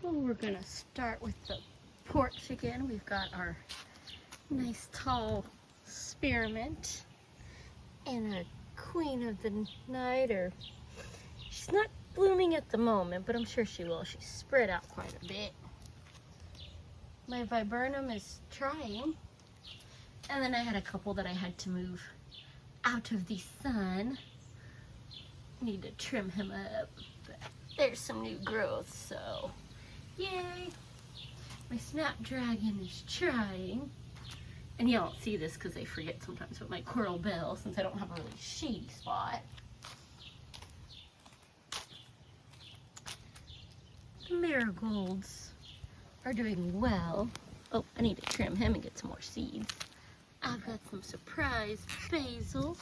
Well, we're gonna start with the porch again. We've got our nice tall spearmint and our queen of the night, or she's not blooming at the moment, but I'm sure she will. She's spread out quite a bit. My viburnum is trying, and then I had a couple that I had to move out of the sun. Need to trim him up, but there's some new growth, so yay. My snapdragon is trying, and you don't see this because they forget sometimes, but my coral bell, since I don't have a really shady spot. The marigolds are doing well. Oh, I need to trim him and get some more seeds. I've got some surprise basil.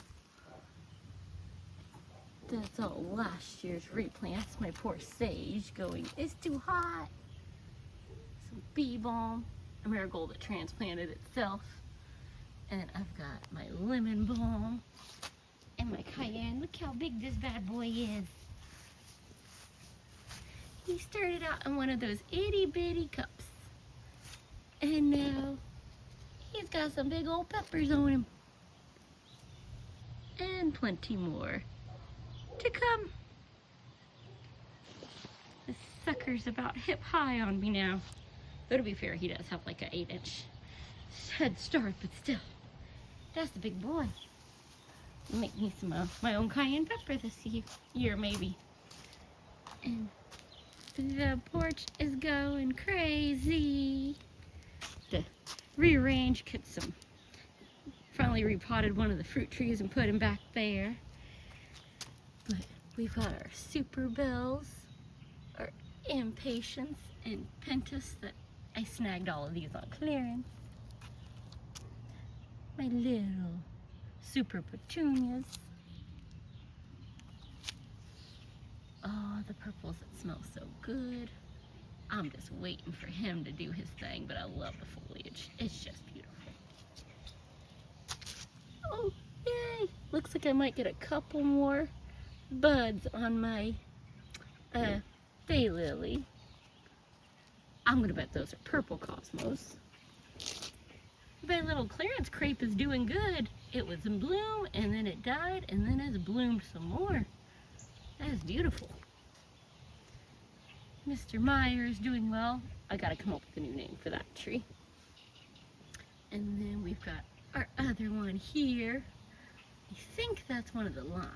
That's all last year's replants. My poor sage going, it's too hot. Some bee balm, a marigold that transplanted itself. And then I've got my lemon balm and my cayenne. Look how big this bad boy is. He started out in one of those itty bitty cups. And now he's got some big old peppers on him. And plenty more to come. This sucker's about hip high on me now. Though to be fair, he does have like an 8-inch head start, but still, that's the big boy. Make me some my own cayenne pepper this year maybe. And the porch is going crazy. To rearrange, get some. Finally repotted one of the fruit trees and put him back there. But we've got our super bells, our impatiens, and pentas that I snagged all of these on clearance. My little super petunias. Oh, the purples that smell so good. I'm just waiting for him to do his thing, but I love the foliage. It's just beautiful. Oh, yay! Looks like I might get a couple more buds on my daylily. I'm gonna bet those are purple cosmos. My little clearance crepe is doing good. It was in bloom and then it died and then it's bloomed some more. That is beautiful. Mr. Meyer is doing well. I gotta come up with a new name for that tree. And then we've got our other one here. I think that's one of the limes.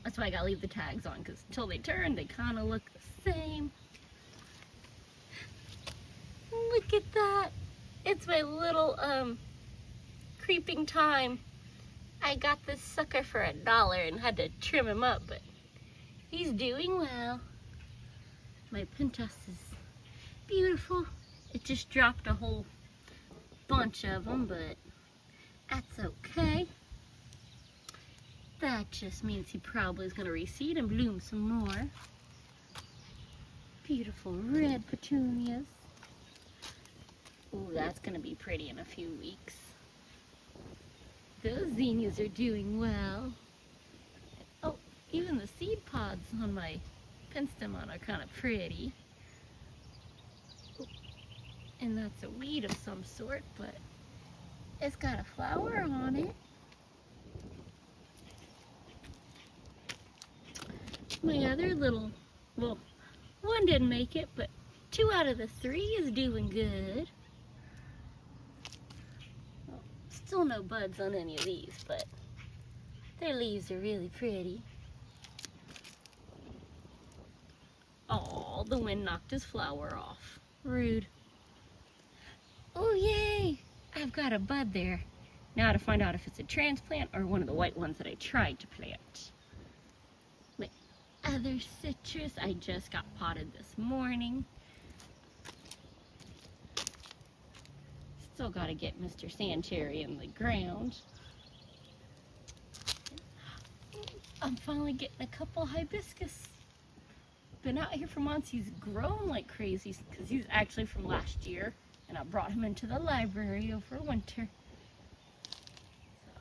That's why I gotta leave the tags on, because until they turn, they kind of look the same. Look at that. It's my little creeping thyme. I got this sucker for $1 and had to trim him up, but he's doing well. My pentas is beautiful. It just dropped a whole bunch of them, but that's okay. That just means he probably is going to reseed and bloom some more. Beautiful red petunias. Ooh, that's going to be pretty in a few weeks. Those zinnias are doing well. Oh, even the seed pods on my penstemon are kind of pretty. Ooh, and that's a weed of some sort, but it's got a flower on it. My other little, well, one didn't make it, but 2 out of the 3 is doing good. Well, still no buds on any of these, but their leaves are really pretty. Oh, the wind knocked his flower off. Rude. Oh, yay! I've got a bud there. Now to find out if it's a transplant or one of the white ones that I tried to plant. My other citrus I just got potted this morning. Still got to get Mr. Sandcherry in the ground. I'm finally getting a couple hibiscus. Been out here for months. He's grown like crazy because he's actually from last year, and I brought him into the library over winter. So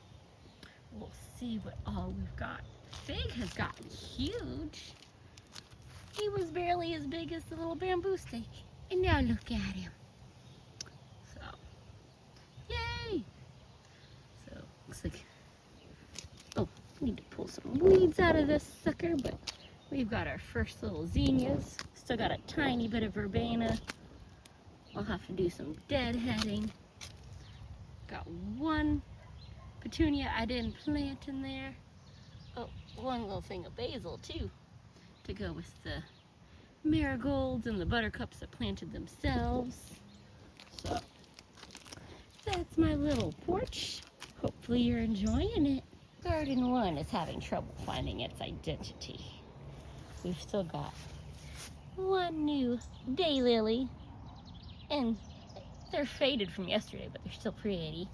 we'll see what all we've got. Fig has gotten huge. He was barely as big as the little bamboo stake. And now look at him. So, yay! So, looks like, oh, I need to pull some weeds out of this sucker, but we've got our first little zinnias. Still got a tiny bit of verbena. I'll have to do some deadheading. Got one petunia I didn't plant in there. Oh, one little thing of basil too, to go with the marigolds and the buttercups that planted themselves. So that's my little porch. Hopefully you're enjoying it. Garden 1 is having trouble finding its identity. We've still got one new daylily, and they're faded from yesterday, but they're still pretty.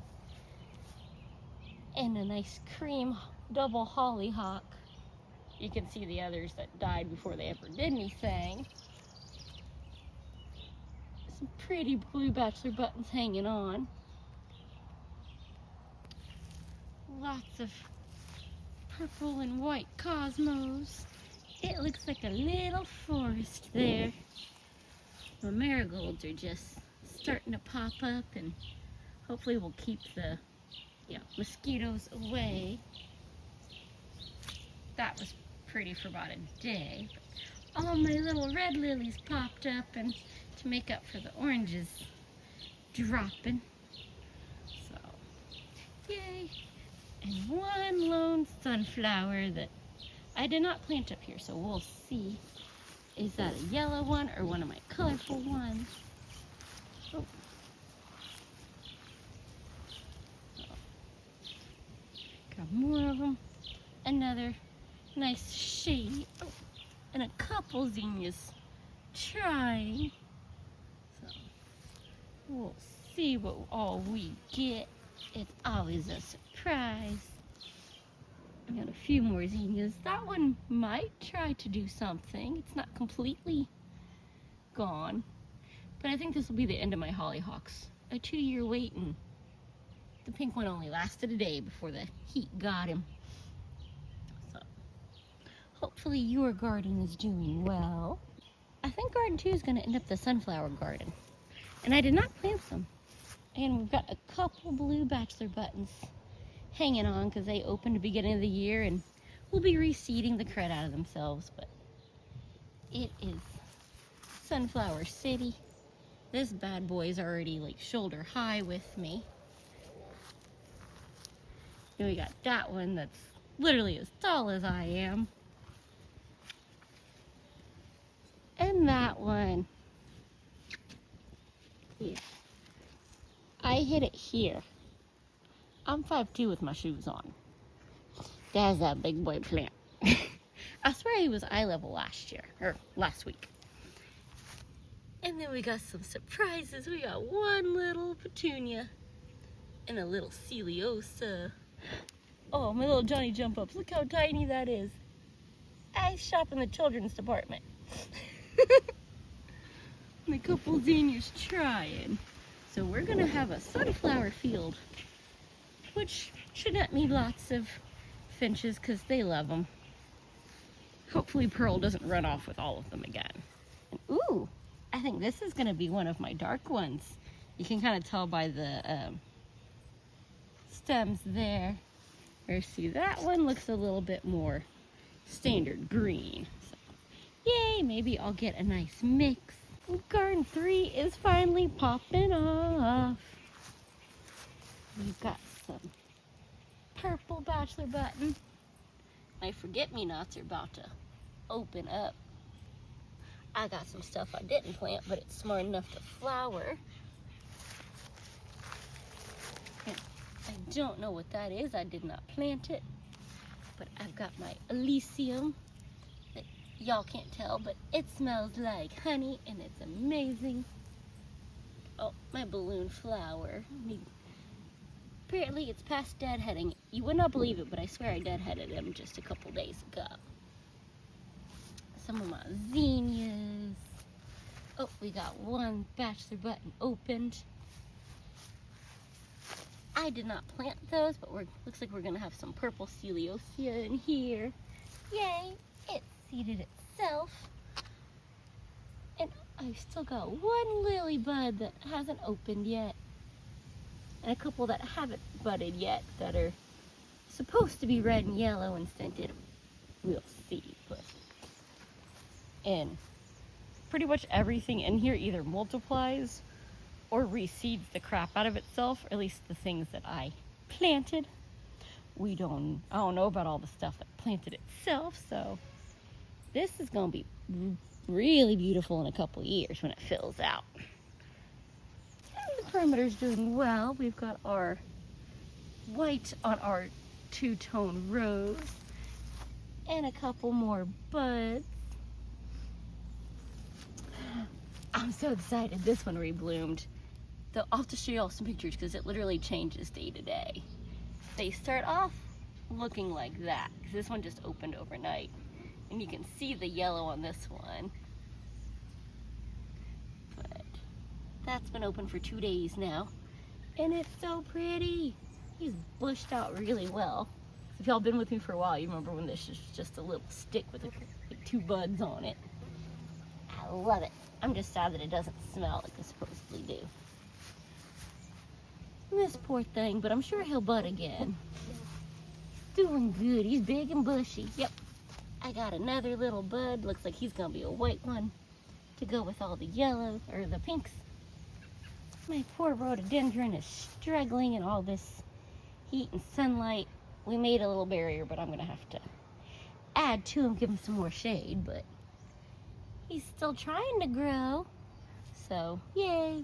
And a nice cream double hollyhock. You can see the others that died before they ever did anything. Some pretty blue bachelor buttons hanging on. Lots of purple and white cosmos. It looks like a little forest there. The marigolds are just starting to pop up, and hopefully we'll keep the mosquitoes away. That was pretty for about a day. All my little red lilies popped up, and to make up for the oranges dropping. So, yay! And one lone sunflower that I did not plant up here, so we'll see. Is that a yellow one or one of my colorful ones? Oh. Got more of them. Another nice shade. Oh, and a couple zinnias trying. So we'll see what all we get. It's always a surprise. I got a few more zinnias. That one might try to do something. It's not completely gone. But I think this will be the end of my hollyhocks. A 2-year wait, and the pink one only lasted a day before the heat got him. So hopefully your garden is doing well. I think garden 2 is going to end up the sunflower garden. And I did not plant some. And we've got a couple blue bachelor buttons hanging on because they opened at the beginning of the year, and we'll be reseeding the crud out of themselves. But it is Sunflower City. This bad boy is already like shoulder high with me. And we got that one that's literally as tall as I am. And that one. Yeah. I hit it here. I'm 5'2" with my shoes on. There's that big boy plant. I swear he was eye level last year, or last week. And then we got some surprises. We got one little petunia and a little celiosa. Oh, my little Johnny jump ups. Look how tiny that is. I shop in the children's department. And a couple zinnias trying. So we're gonna have a sunflower field, which should not need lots of finches because they love them. Hopefully Pearl doesn't run off with all of them again. And, ooh, I think this is gonna be one of my dark ones. You can kind of tell by the stems there. Or see, that one looks a little bit more standard green. So, yay, maybe I'll get a nice mix. Garden 3 is finally popping off. We've got some purple bachelor button. My forget-me-nots are about to open up. I got some stuff I didn't plant, but it's smart enough to flower. And I don't know what that is. I did not plant it. But I've got my Elysium that y'all can't tell, but it smells like honey and it's amazing. Oh, my balloon flower. Apparently it's past deadheading. You would not believe it, but I swear I deadheaded him just a couple days ago. Some of my zinnias. Oh, we got one bachelor button opened. I did not plant those, but looks like we're gonna have some purple celosia in here. Yay, it seeded itself. I've still got one lily bud that hasn't opened yet, and a couple that haven't budded yet that are supposed to be red and yellow and scented. We'll see. But and pretty much everything in here either multiplies or reseeds the crap out of itself, or at least the things that I planted. I don't know about all the stuff that planted itself, so this is going to be really beautiful in a couple years when it fills out. And the perimeter's doing well. We've got our white on our two-tone rose and a couple more buds. I'm so excited. This one rebloomed. I'll have to show you all some pictures because it literally changes day to day. They start off looking like that because this one just opened overnight. And you can see the yellow on this one. But that's been open for 2 days now. And it's so pretty. He's bushed out really well. If y'all been with me for a while, you remember when this was just a little stick with like 2 buds on it. I love it. I'm just sad that it doesn't smell like it supposedly do. This poor thing, but I'm sure he'll bud again. Doing good. He's big and bushy. Yep. I got another little bud. Looks like he's gonna be a white one to go with all the yellow or the pinks. My poor rhododendron is struggling in all this heat and sunlight. We made a little barrier, but I'm gonna have to add to him, give him some more shade, but he's still trying to grow. So, yay.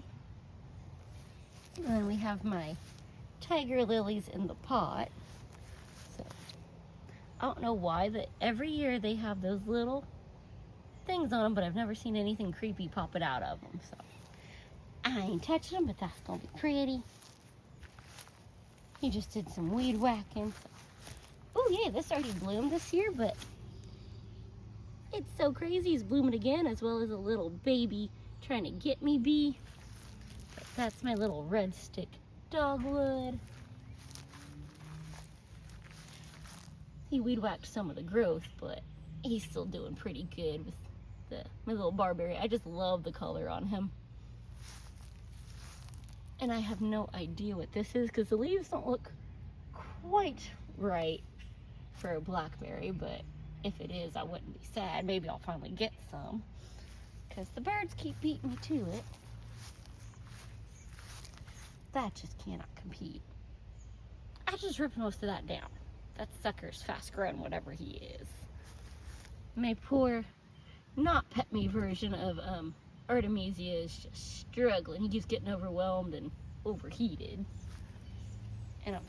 And then we have my tiger lilies in the pot. So, I don't know why, that every year they have those little things on them, but I've never seen anything creepy popping out of them. So, I ain't touching them, but that's gonna be pretty. He just did some weed whacking. So. Oh yeah, this already bloomed this year, but it's so crazy. He's blooming again, as well as a little baby trying to get me bee. But that's my little red stick dogwood. He weed whacked some of the growth, but he's still doing pretty good with my little barberry. I just love the color on him. And I have no idea what this is because the leaves don't look quite right for a blackberry, but if it is, I wouldn't be sad. Maybe I'll finally get some because the birds keep beating me to it. That just cannot compete. I just ripped most of that down. That sucker's fast growing, whatever he is. My poor, not pet me version of Artemisia is just struggling. He keeps getting overwhelmed and overheated. And I'm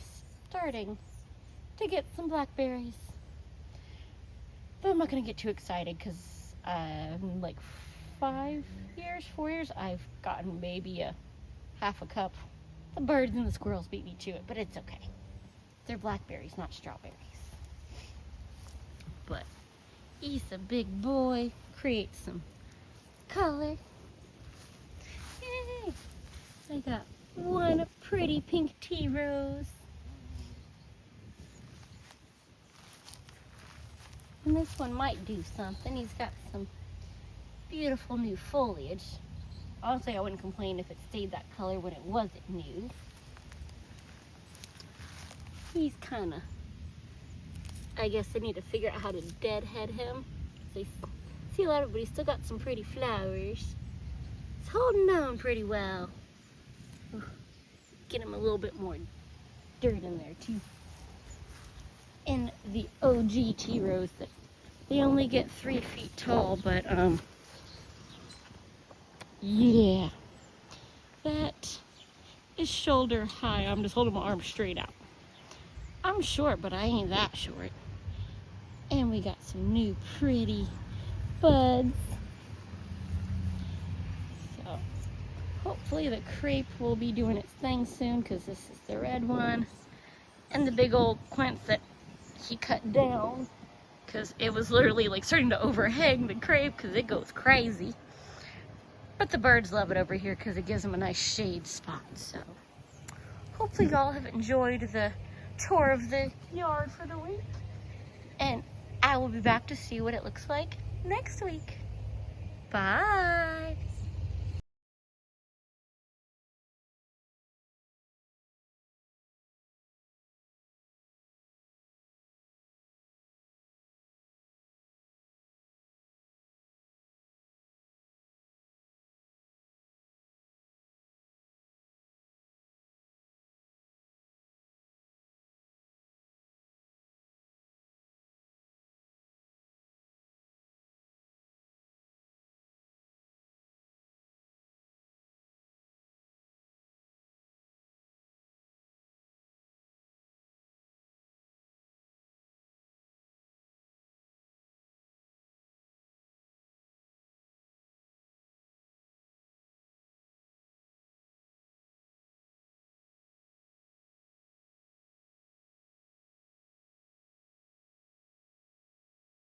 starting to get some blackberries. But I'm not going to get too excited because in like 4 years, I've gotten maybe a half a cup. The birds and the squirrels beat me to it, but it's okay. They're blackberries, not strawberries. But he's a big boy. Create some color. Yay! I got one pretty pink tea rose. And this one might do something. He's got some beautiful new foliage. Honestly, I wouldn't complain if it stayed that color when it wasn't new. He's kind of, I guess I need to figure out how to deadhead him. So I see a lot of, but he's still got some pretty flowers. He's holding on pretty well. Get him a little bit more dirt in there too. And the OG tea rose, that they only get 3 feet tall, but yeah, that is shoulder high. I'm just holding my arm straight out. I'm short, but I ain't that short. And we got some new pretty buds. So hopefully the crepe will be doing its thing soon, because this is the red one. And the big old quince that he cut down, because it was literally like starting to overhang the crepe because it goes crazy. But the birds love it over here because it gives them a nice shade spot. So hopefully y'all have enjoyed the tour of the yard for the week. And I will be back to see what it looks like next week. Bye.